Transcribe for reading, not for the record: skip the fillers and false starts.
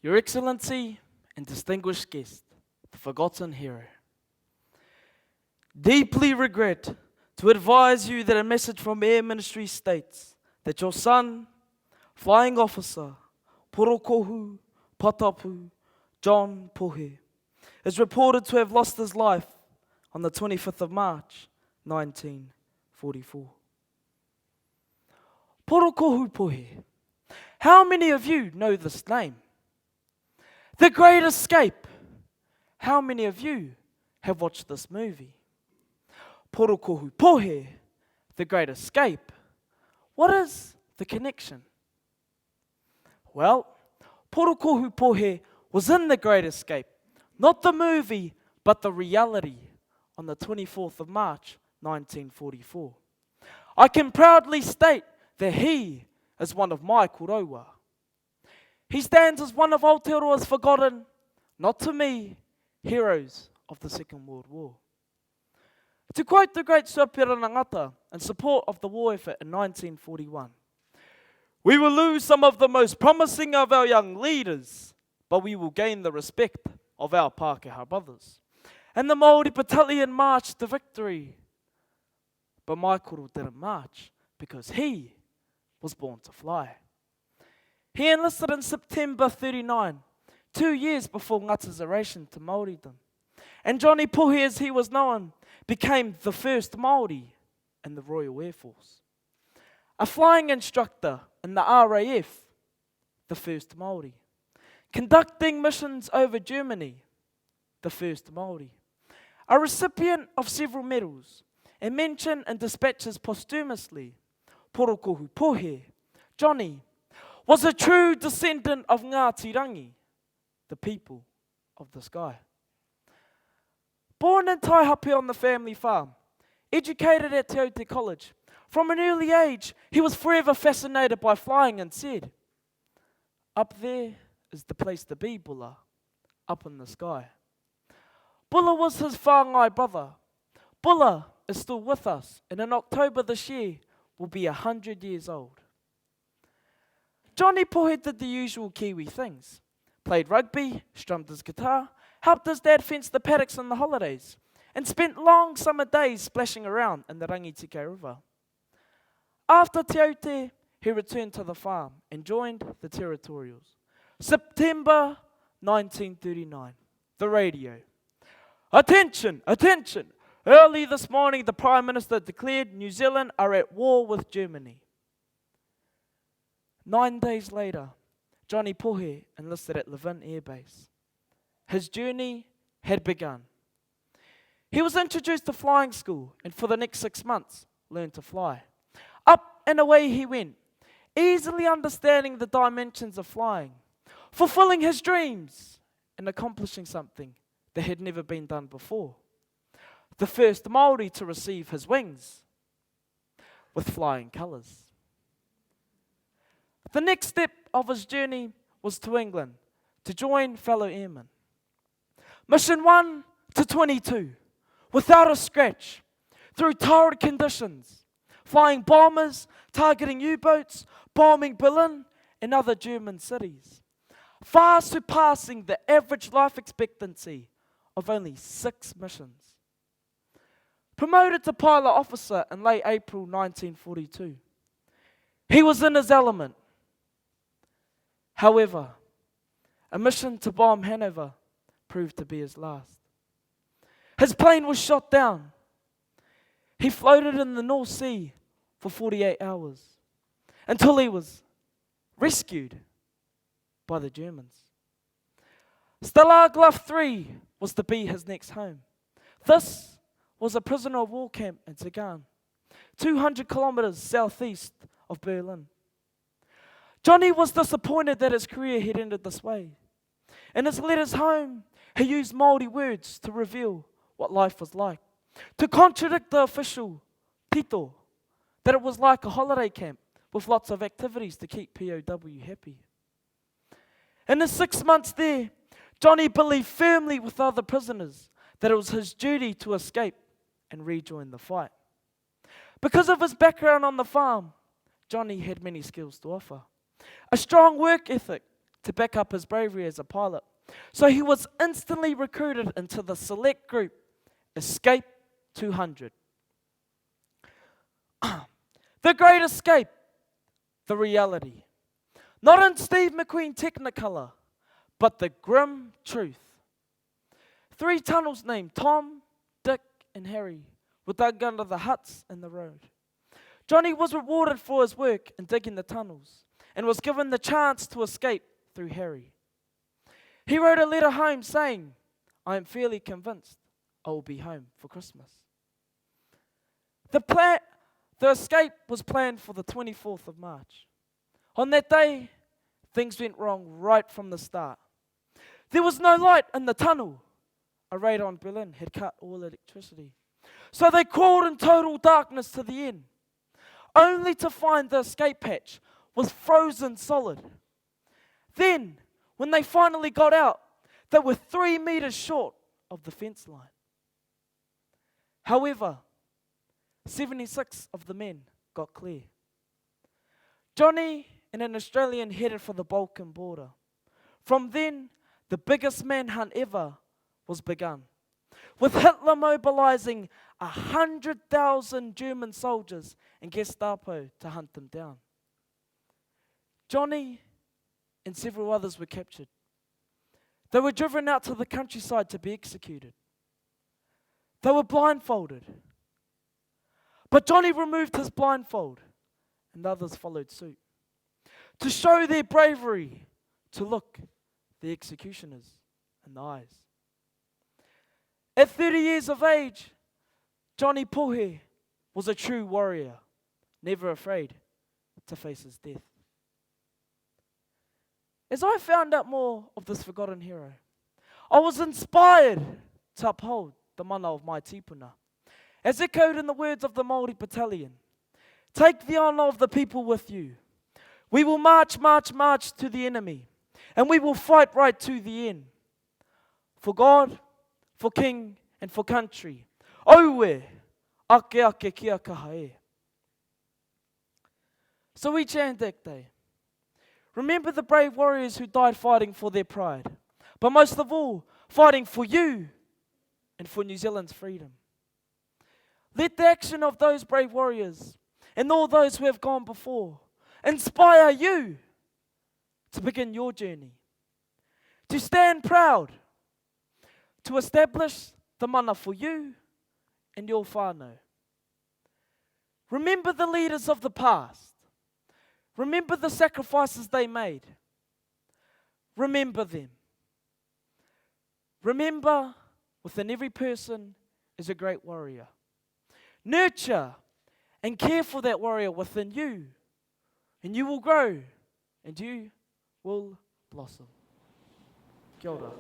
Your Excellency and distinguished guest, the forgotten hero. Deeply regret to advise you that a message from Air Ministry states that your son, Flying Officer Porokohu Patapu John Pohe, is reported to have lost his life on the 25th of March, 1944. Porokohu Pohe. How many of you know this name? The Great Escape. How many of you have watched this movie? Porokohu Pohe, The Great Escape. What is the connection? Well, Porokohu Pohe was in The Great Escape, not the movie, but the reality, on the 24th of March, 1944. I can proudly state that he is one of my koroua. He stands as one of Aotearoa's forgotten, not to me, heroes of the Second World War. To quote the great Suapira Ngata in support of the war effort in 1941, "We will lose some of the most promising of our young leaders, but we will gain the respect of our Pākehā brothers." And the Māori battalion marched to victory. But my koro didn't march because he was born to fly. He enlisted in September 39, 2 years before Ngata's oration to Māoridom. And Johnny Pohe, as he was known, became the first Māori in the Royal Air Force. A flying instructor in the RAF, the first Māori. Conducting missions over Germany, the first Māori. A recipient of several medals and mentioned in dispatches posthumously, Porokohu Pohe, Johnny, was a true descendant of Ngāti Rangi, the people of the sky. Born in Taihape on the family farm, educated at Te Aute College, from an early age, he was forever fascinated by flying and said, "Up there is the place to be, Bulla, up in the sky." Bulla was his whāngai brother. Bulla is still with us, and in October this year will be 100 years old. Johnny Pohe did the usual Kiwi things. Played rugby, strummed his guitar, helped his dad fence the paddocks in the holidays, and spent long summer days splashing around in the Rangitike River. After Te Aute, he returned to the farm and joined the Territorials. September 1939, the radio. "Attention, attention! Early this morning, the Prime Minister declared New Zealand are at war with Germany." 9 days later, Johnny Pohe enlisted at Levin Air Base. His journey had begun. He was introduced to flying school and for the next 6 months learned to fly. Up and away he went, easily understanding the dimensions of flying, fulfilling his dreams and accomplishing something that had never been done before. The first Māori to receive his wings with flying colours. The next step of his journey was to England to join fellow airmen. Mission 1 to 22, without a scratch, through torrid conditions, flying bombers, targeting U-boats, bombing Berlin and other German cities, far surpassing the average life expectancy of only 6 missions. Promoted to pilot officer in late April 1942. He was in his element. However, a mission to bomb Hanover proved to be his last. His plane was shot down. He floated in the North Sea for 48 hours until he was rescued by the Germans. Stalag 3 was to be his next home. This was a prisoner of war camp in Sagan, 200 kilometers southeast of Berlin. Johnny was disappointed that his career had ended this way. In his letters home, he used Māori words to reveal what life was like, to contradict the official tito, that it was like a holiday camp with lots of activities to keep POW happy. In his 6 months there, Johnny believed firmly with other prisoners that it was his duty to escape and rejoin the fight. Because of his background on the farm, Johnny had many skills to offer. A strong work ethic, to back up his bravery as a pilot. So he was instantly recruited into the select group, Escape 200. The Great Escape, the reality. Not in Steve McQueen Technicolor, but the grim truth. 3 tunnels named Tom, Dick, and Harry were dug under the huts in the road. Johnny was rewarded for his work in digging the tunnels and was given the chance to escape through Harry. He wrote a letter home saying, "I am fairly convinced I will be home for Christmas." The escape was planned for the 24th of March. On that day, things went wrong right from the start. There was no light in the tunnel. A raid on Berlin had cut all electricity. So they crawled in total darkness to the end, only to find the escape hatch was frozen solid. Then, when they finally got out, they were 3 meters short of the fence line. However, 76 of the men got clear. Johnny and an Australian headed for the Balkan border. From then, the biggest manhunt ever was begun, with Hitler mobilizing 100,000 German soldiers and Gestapo to hunt them down. Johnny and several others were captured. They were driven out to the countryside to be executed. They were blindfolded. But Johnny removed his blindfold, and others followed suit. To show their bravery, to look the executioners in the eyes. At 30 years of age, Johnny Pohe was a true warrior, never afraid to face his death. As I found out more of this forgotten hero, I was inspired to uphold the mana of my tipuna. As echoed in the words of the Māori battalion, take the honour of the people with you. We will march, march, march to the enemy, and we will fight right to the end. For God, for king, and for country. Auwe, ake ake kia kaha e. So each ANZAC Day, remember the brave warriors who died fighting for their pride, but most of all, fighting for you and for New Zealand's freedom. Let the action of those brave warriors and all those who have gone before inspire you to begin your journey, to stand proud, to establish the mana for you and your whānau. Remember the leaders of the past. Remember the sacrifices they made. Remember them. Remember, within every person is a great warrior. Nurture and care for that warrior within you, and you will grow, and you will blossom. Kia ora.